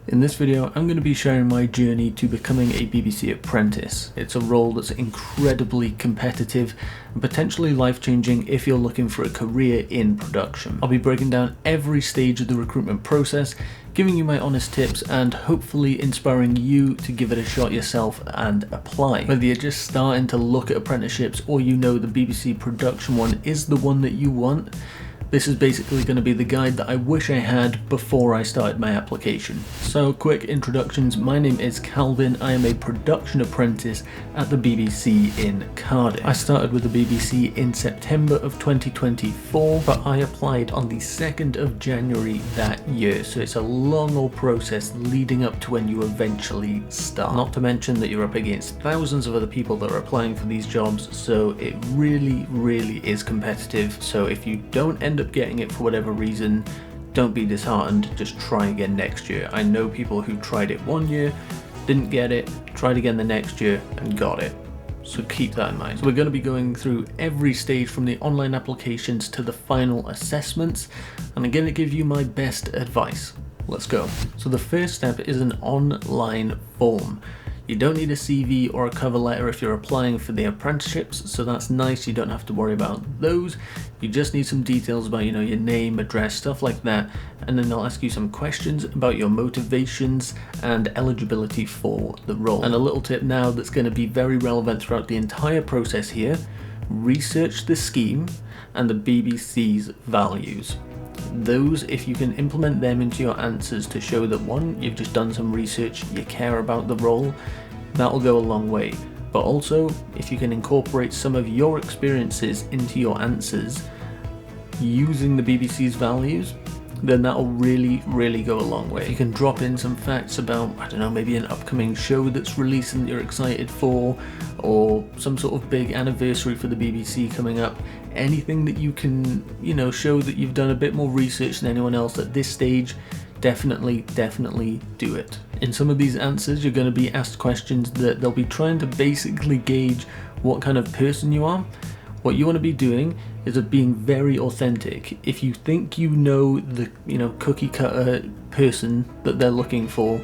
In this video, I'm going to be sharing my journey to becoming a BBC apprentice. It's a role that's incredibly competitive and potentially life-changing if you're looking for a career in production. I'll be breaking down every stage of the recruitment process, giving you my honest tips and hopefully inspiring you to give it a shot yourself and apply. Whether you're just starting to look at apprenticeships or you know the BBC production one is the one that you want, this is basically going to be the guide that I wish I had before I started my application. So, quick introductions. My name is Calvin. I am a production apprentice at the BBC in Cardiff. I started with the BBC in September of 2024, but I applied on the 2nd of January that year. So it's a long old process leading up to when you eventually start. Not to mention that you're up against thousands of other people that are applying for these jobs. So it really is competitive. So if you don't end up getting it for whatever reason, don't be disheartened, just try again next year. I know people who tried it one year, didn't get it, tried again the next year and got it. So keep that in mind. So we're going to be going through every stage from the online applications to the final assessments, and I'm going to give you my best advice. Let's go. So the first step is an online form. You don't need a CV or a cover letter if you're applying for the apprenticeships, so that's nice, you don't have to worry about those. You just need some details about, your name, address, stuff like that, and then they'll ask you some questions about your motivations and eligibility for the role. And a little tip now that's going to be very relevant throughout the entire process here: research the scheme and the BBC's values. Those, if you can implement them into your answers to show that one, you've just done some research, you care about the role, that'll go a long way. But also, if you can incorporate some of your experiences into your answers using the BBC's values, then that'll really go a long way. You can drop in some facts about, I don't know, maybe an upcoming show that's releasing that you're excited for, or some sort of big anniversary for the BBC coming up. Anything that you can, show that you've done a bit more research than anyone else at this stage, definitely do it. In some of these answers, you're going to be asked questions that they'll be trying to basically gauge what kind of person you are. What you want to be doing is being very authentic. If you think you know the cookie cutter person that they're looking for,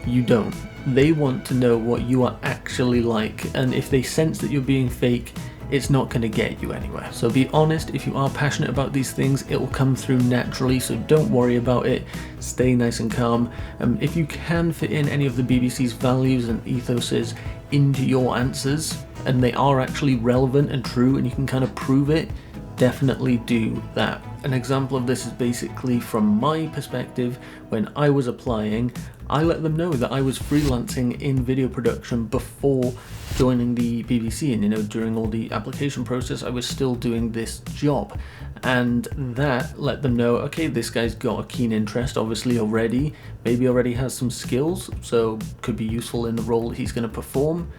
you don't. They want to know what you are actually like, and if they sense that you're being fake, it's not going to get you anywhere. So be honest. If you are passionate about these things, it will come through naturally, so don't worry about it. Stay nice and calm. If you can fit in any of the BBC's values and ethoses into your answers, and they are actually relevant and true and you can kind of prove it, definitely do that. An example of this is basically from my perspective. When I was applying, I let them know that I was freelancing in video production before joining the BBC, and during all the application process I was still doing this job, and that let them know, okay, this guy's got a keen interest obviously already, maybe already has some skills, so could be useful in the role that he's going to perform.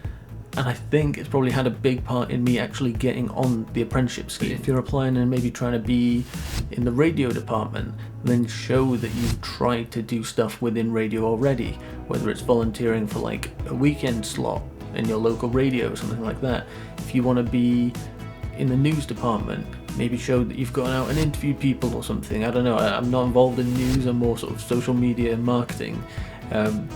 And I think it's probably had a big part in me actually getting on the apprenticeship scheme. If you're applying and maybe trying to be in the radio department, then show that you've tried to do stuff within radio already, whether it's volunteering for like a weekend slot in your local radio or something like that. If you want to be in the news department, maybe show that you've gone out and interviewed people or something. I don't know, I'm not involved in news, I'm more sort of social media and marketing.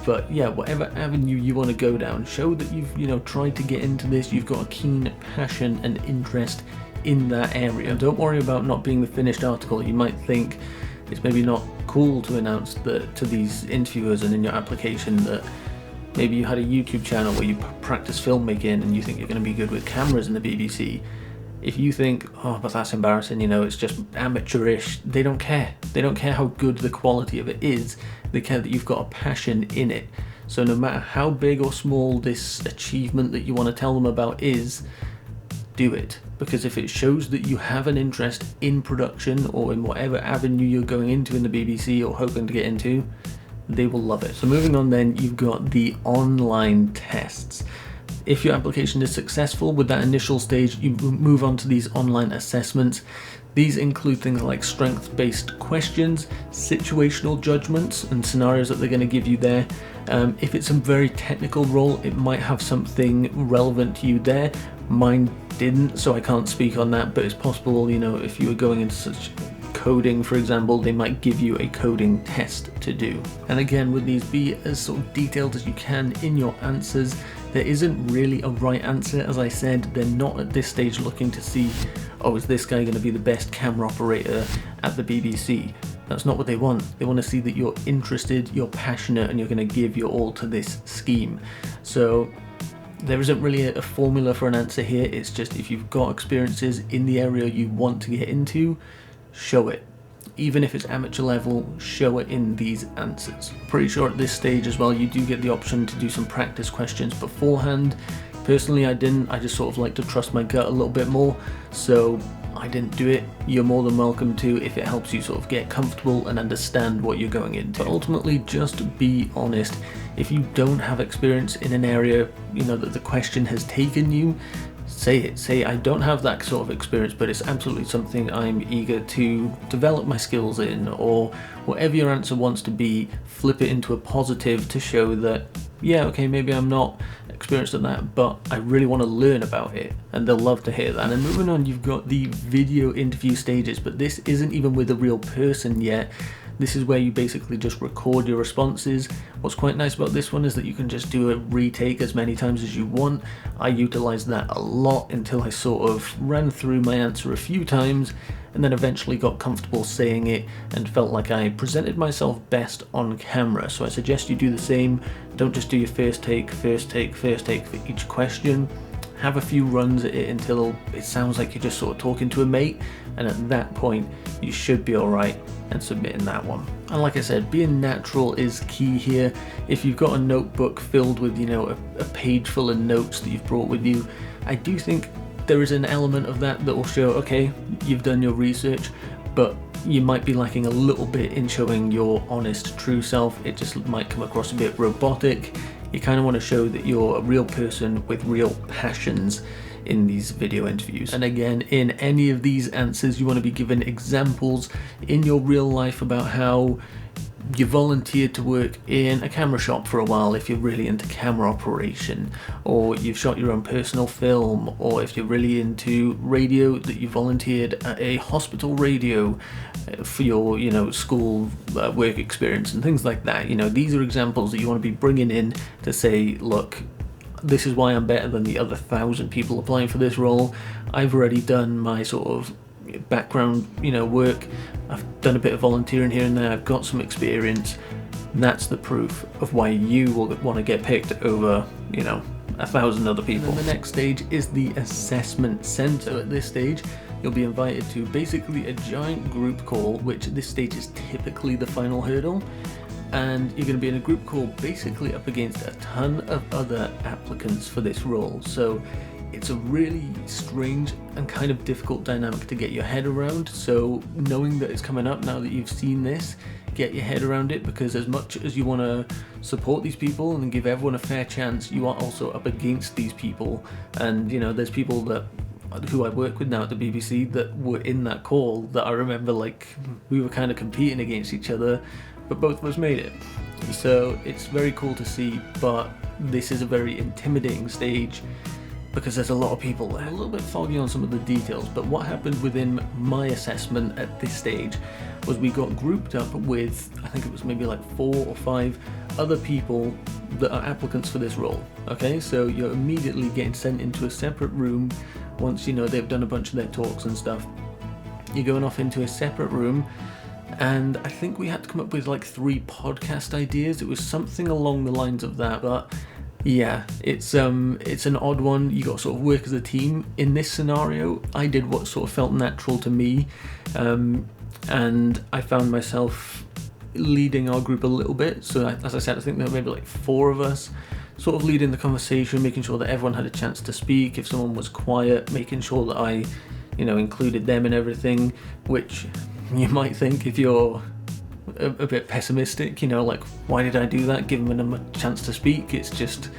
But yeah, whatever avenue you want to go down, show that you've tried to get into this, you've got a keen passion and interest in that area. And don't worry about not being the finished article. You might think it's maybe not cool to announce that to these interviewers and in your application that maybe you had a YouTube channel where you practice filmmaking and you think you're going to be good with cameras in the BBC. If you think, oh, but that's embarrassing, it's just amateurish, they don't care. They don't care how good the quality of it is. They care that you've got a passion in it. So no matter how big or small this achievement that you want to tell them about is, do it. Because if it shows that you have an interest in production or in whatever avenue you're going into in the BBC or hoping to get into, they will love it. So moving on then, you've got the online tests. If your application is successful with that initial stage, you move on to these online assessments. These include things like strength-based questions, situational judgments, and scenarios that they're going to give you there. If it's a very technical role, it might have something relevant to you there. Mine didn't, so I can't speak on that, but it's possible, if you were going into such coding, for example, they might give you a coding test to do. And again, with these, be as sort of detailed as you can in your answers. There isn't really a right answer. As I said, they're not at this stage looking to see, oh, is this guy going to be the best camera operator at the BBC? That's not what they want. They want to see that you're interested, you're passionate, and you're going to give your all to this scheme. So there isn't really a formula for an answer here. It's just, if you've got experiences in the area you want to get into, show it. Even if it's amateur level, show it in these answers. Pretty sure at this stage as well, you do get the option to do some practice questions beforehand. Personally, I didn't. I just sort of like to trust my gut a little bit more, so I didn't do it. You're more than welcome to, if it helps you sort of get comfortable and understand what you're going into. But ultimately, just be honest. If you don't have experience in an area, you know, that the question has taken you, say it. Say, I don't have that sort of experience, but it's absolutely something I'm eager to develop my skills in, or whatever your answer wants to be. Flip it into a positive to show that, yeah, okay, maybe I'm not experienced at that, but I really want to learn about it, and they'll love to hear that. And then moving on, you've got the video interview stages, but this isn't even with a real person yet. This is where you basically just record your responses. What's quite nice about this one is that you can just do a retake as many times as you want. I utilized that a lot until I sort of ran through my answer a few times, and then eventually got comfortable saying it and felt like I presented myself best on camera. So I suggest you do the same. Don't just do your first take for each question. Have a few runs at it until it sounds like you're just sort of talking to a mate, and at that point you should be alright and submitting that one. And like I said, being natural is key here. If you've got a notebook filled with, you know, a page full of notes that you've brought with you, I do think there is an element of that will show, okay, you've done your research, but you might be lacking a little bit in showing your honest, true self. It just might come across a bit robotic. You kind of want to show that you're a real person with real passions in these video interviews. And again, in any of these answers, you want to be given examples in your real life about how you volunteered to work in a camera shop for a while if you're really into camera operation, or you've shot your own personal film, or if you're really into radio, that you volunteered at a hospital radio for your, you know, school work experience and things like that. You know, these are examples that you want to be bringing in to say, look, this is why I'm better than the other 1,000 people applying for this role. I've already done my sort of background, you know, work. I've done a bit of volunteering here and there. I've got some experience. That's the proof of why you will want to get picked over, you know, 1,000 other people. And then the next stage is the assessment center. At this stage, you'll be invited to basically a giant group call, which at this stage is typically the final hurdle. And you're going to be in a group call basically up against a ton of other applicants for this role. So it's a really strange and kind of difficult dynamic to get your head around. So knowing that it's coming up, now that you've seen this, get your head around it, because as much as you want to support these people and give everyone a fair chance, you are also up against these people. And, you know, there's people that who I work with now at the BBC that were in that call that I remember, like, we were kind of competing against each other, but both of us made it. So it's very cool to see, but this is a very intimidating stage because there's a lot of people there. I'm a little bit foggy on some of the details, but what happened within my assessment at this stage was we got grouped up with, I think it was maybe like 4 or 5 other people that are applicants for this role. Okay, so you're immediately getting sent into a separate room once, you know, they've done a bunch of their talks and stuff. You're going off into a separate room, and I think we had to come up with like 3 podcast ideas. It was something along the lines of that, but yeah, it's an odd one. You got to sort of work as a team. In this scenario, I did what sort of felt natural to me, and I found myself leading our group a little bit. So as I said, I think there were maybe like 4 of us, sort of leading the conversation, making sure that everyone had a chance to speak. If someone was quiet, making sure that I, you know, included them in everything, which you might think, if you're a bit pessimistic, you know, like, why did I do that? Giving them a chance to speak. It's just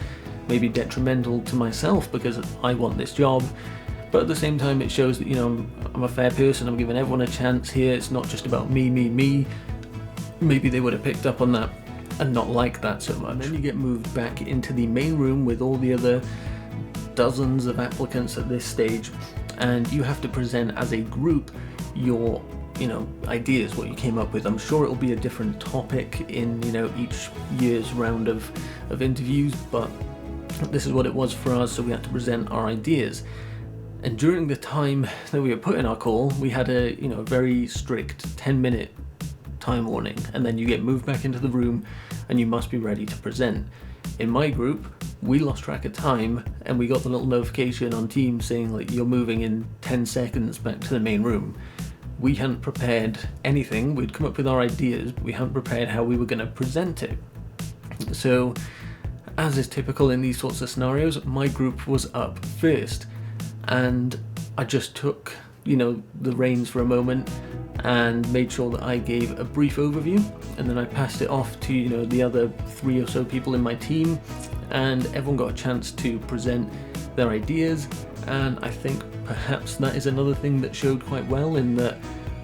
maybe detrimental to myself because I want this job. But at the same time, it shows that, you know, I'm a fair person. I'm giving everyone a chance here. It's not just about me. Maybe they would have picked up on that and not like that so much. And then you get moved back into the main room with all the other dozens of applicants at this stage, and you have to present as a group your ideas, what you came up with. I'm sure it'll be a different topic in each year's round of interviews, but this is what it was for us, so we had to present our ideas. And during the time that we were put in our call, we had a very strict 10-minute time warning, and then you get moved back into the room and you must be ready to present. In my group, we lost track of time and we got the little notification on Teams saying like you're moving in 10 seconds back to the main room. We hadn't prepared anything. We'd come up with our ideas, but we hadn't prepared how we were going to present it. So, as is typical in these sorts of scenarios, my group was up first, and I just took the reins for a moment and made sure that I gave a brief overview, and then I passed it off to the other 3 or so people in my team, and everyone got a chance to present their ideas. And I think perhaps that is another thing that showed quite well, in that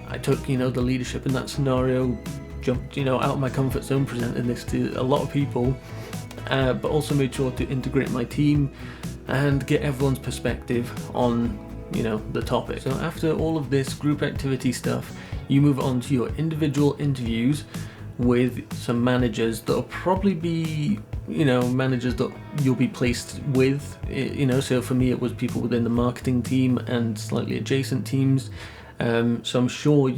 I took the leadership in that scenario, jumped out of my comfort zone, presenting this to a lot of people, but also made sure to integrate my team and get everyone's perspective on the topic. So after all of this group activity stuff, you move on to your individual interviews with some managers that'll probably be managers that you'll be placed with. So for me it was people within the marketing team and slightly adjacent teams, so I'm sure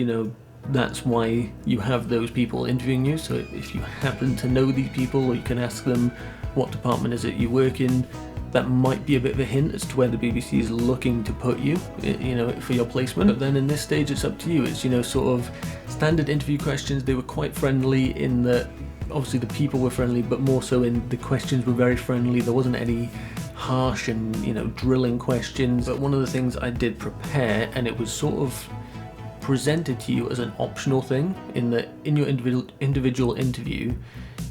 that's why you have those people interviewing you. So if you happen to know these people, or you can ask them what department is it you work in, that might be a bit of a hint as to where the BBC is looking to put you, for your placement. But then in this stage, it's up to you. It's, sort of standard interview questions. They were quite friendly in that, obviously the people were friendly, but more so in the questions were very friendly. There wasn't any harsh and, drilling questions. But one of the things I did prepare, and it was sort of presented to you as an optional thing, in that in your individual interview,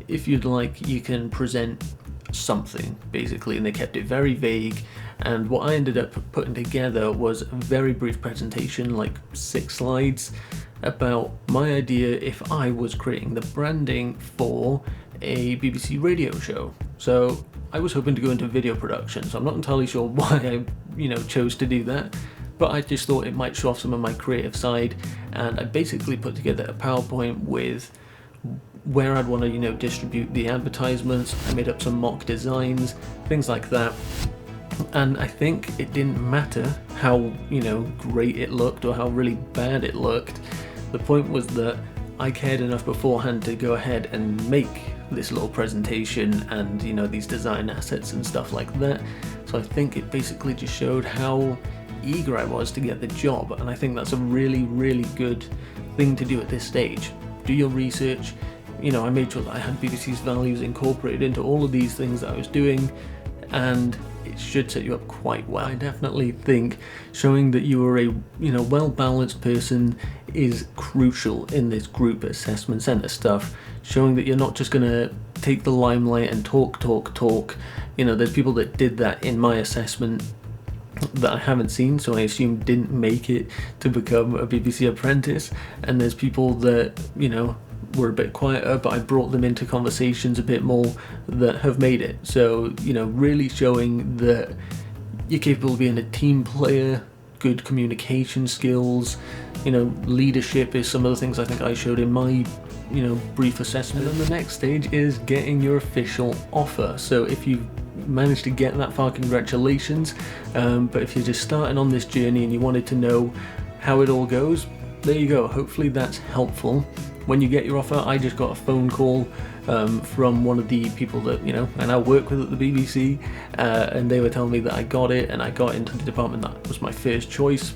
if you'd like, you can present something basically, and they kept it very vague. And what I ended up putting together was a very brief presentation, like 6 slides, about my idea if I was creating the branding for a BBC radio show. So I was hoping to go into video production, so I'm not entirely sure why I chose to do that, but I just thought it might show off some of my creative side. And I basically put together a PowerPoint with where I'd want to distribute the advertisements. I made up some mock designs, things like that. And I think it didn't matter how great it looked or how really bad it looked. The point was that I cared enough beforehand to go ahead and make this little presentation and these design assets and stuff like that. So I think it basically just showed how eager I was to get the job, and I think that's a really, really good thing to do at this stage. Do your research. I made sure that I had BBC's values incorporated into all of these things that I was doing, and it should set you up quite well. I definitely think showing that you are a well-balanced person is crucial in this group assessment centre stuff. Showing that you're not just going to take the limelight and talk. There's people that did that in my assessment that I haven't seen, so I assume didn't make it to become a BBC apprentice, and there's people that were a bit quieter, but I brought them into conversations a bit more, that have made it. So really showing that you're capable of being a team player, good communication skills, leadership is some of the things I think I showed in my brief assessment. And then the next stage is getting your official offer. So if you've managed to get that far, congratulations, but if you're just starting on this journey and you wanted to know how it all goes, there you go. Hopefully that's helpful. When you get your offer, I just got a phone call from one of the people that I now work with at the BBC, and they were telling me that I got it and I got into the department that was my first choice.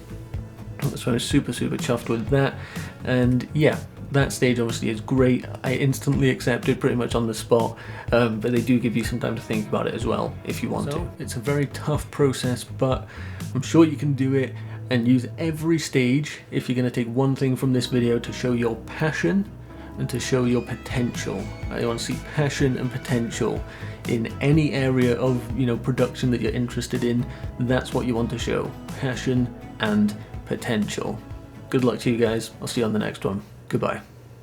So I was super chuffed with that. And yeah, that stage obviously is great. I instantly accepted pretty much on the spot, but they do give you some time to think about it as well if you want to. It's a very tough process, but I'm sure you can do it, and use every stage, if you're going to take one thing from this video, to show your passion and to show your potential. I want to see passion and potential in any area of production that you're interested in. That's what you want to show: passion and potential. Good luck to you guys. I'll see you on the next one. Goodbye.